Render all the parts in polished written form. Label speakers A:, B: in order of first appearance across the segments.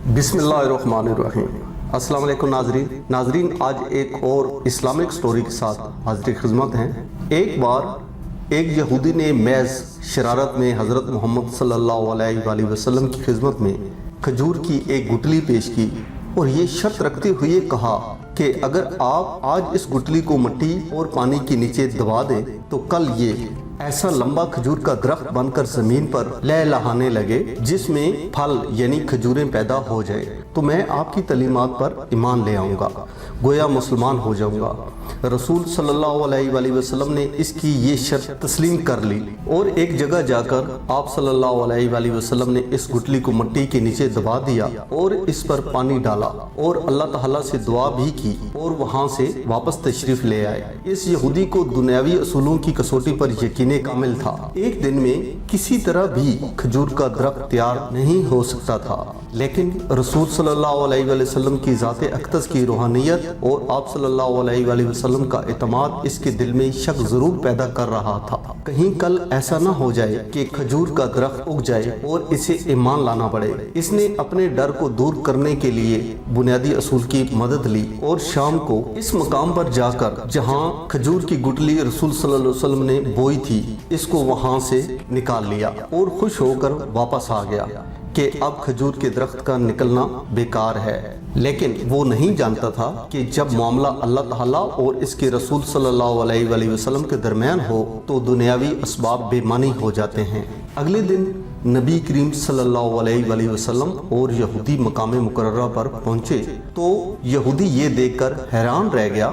A: बिस्मिल्लाहिर्रहमानिर्रहीम। अस्सलाम वालेकुम नाजरीन, आज एक और इस्लामिक स्टोरी के साथ हाजिर खिदमत हैं। एक बार एक यहूदी ने महज शरारत में हज़रत मोहम्मद सल्लल्लाहु अलैहि वसल्लम की खिदमत में खजूर की एक गुठली पेश की और ये शर्त रखते हुए कहा कि अगर आप आज इस गुठली को मिट्टी और पानी के नीचे दबा दें तो कल ये ऐसा लंबा खजूर का दरख्त बनकर जमीन पर लहलहाने लगे जिसमें फल यानी खजूरें पैदा हो जाए तो मैं आपकी तालीमात पर ईमान ले आऊँगा, गोया मुसलमान हो जाऊँगा। रसूल सल्लल्लाहु अलैहि वसल्लम ने इसकी ये शर्त तस्लीम कर ली और एक जगह जाकर आप सल्लल्लाहु अलैहि वसल्लम ने इस गुठली को मिट्टी के नीचे दबा दिया और इस पर पानी डाला और अल्लाह ताला से दुआ भी की और वहाँ से वापस तशरीफ ले आए। इस यहूदी को दुनियावी असूलों की कसौटी पर यकीन कामिल था। एक दिन में किसी तरह भी खजूर का दरख्त तैयार नहीं हो सकता था, लेकिन रसूल सल्लल्लाहु अलैहि वसल्लम की ज़ाते अक़दस की रूहानियत और आप सल्लल्लाहु अलैहि वसल्लम का इत्मीनान इसके दिल में शक जरूर पैदा कर रहा था। कहीं कल ऐसा ना हो जाए कि खजूर का दरख्त उग जाए और इसे ईमान लाना पड़े। इसने अपने डर को दूर करने के लिए बुनियादी असूल की मदद ली और शाम को इस मकाम पर जाकर जहाँ खजूर की गुठली रसूल सल्लल्लाहु अलैहि वसल्लम ने बोई थी, इसको वहाँ से निकाल लिया और खुश होकर वापस आ गया कि अब खजूर के दरख्त का निकलना बेकार है। लेकिन वो नहीं जानता था कि जब मामला अल्लाह ताला और इसके रसूल सल्लल्लाहु अलैहि वसल्लम के दरमियान हो तो दुनियावी असबाब बेमानी हो जाते हैं। अगले दिन नबी करीम सल्लल्लाहु अलैहि वसल्लम और यहूदी मकाम मुकर्ररा पर पहुंचे तो यहूदी ये देखकर हैरान रह गया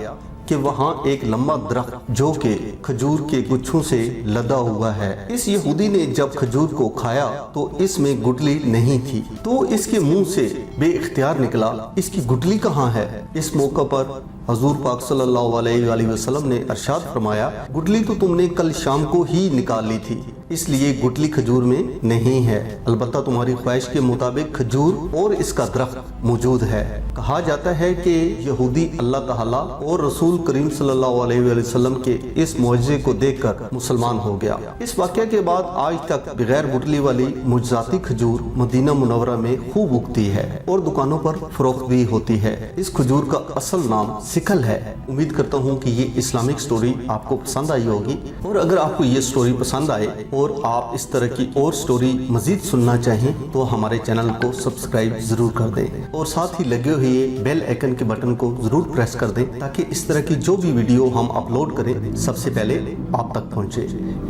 A: कि वहाँ एक लंबा दरख्त जो कि खजूर के गुच्छों से लदा हुआ है। इस यहूदी ने जब खजूर को खाया तो इसमें गुठली नहीं थी तो इसके मुंह से बेइख्तियार निकला, इसकी गुठली कहाँ है। इस मौका पर हजूर पाक सल्लल्लाहु अलैहि वसल्लम ने इरशाद फरमाया, गुठली तो तुमने कल शाम को ही निकाल ली थी, इसलिए गुठली खजूर में नहीं है, अलबत्ता तुम्हारी ख्वाहिश के मुताबिक खजूर और इसका दरख्त मौजूद है। कहा जाता है कि यहूदी अल्लाह ताला और रसूल करीम सल्लल्लाहु अलैहि वसल्लम के इस मुआजिज़े को देखकर मुसलमान हो गया। इस वाक़या के बाद आज तक बगैर गुठली वाली मुजज़ाती खजूर मदीना मुनव्वरा में खूब उगती है और दुकानों पर फरोख्त भी होती है। इस खजूर का असल नाम सिकल है। उम्मीद करता हूँ कि ये इस्लामिक स्टोरी आपको पसंद आई होगी और अगर आपको ये स्टोरी पसंद आए और आप इस तरह की और स्टोरी मजीद सुनना चाहें तो हमारे चैनल को सब्सक्राइब जरूर कर दें और साथ ही लगे हुए बेल आइकन के बटन को जरूर प्रेस कर दें ताकि इस तरह की जो भी वीडियो हम अपलोड करें सबसे पहले आप तक पहुंचे।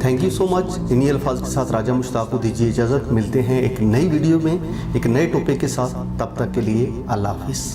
A: Thank you so much. इन्हीं अल्फाज के साथ राजा मुश्ताक को दीजिए इजाज़त। मिलते हैं एक नई वीडियो में एक नए टॉपिक के साथ, तब तक के लिए अल्लाह हाफिज़।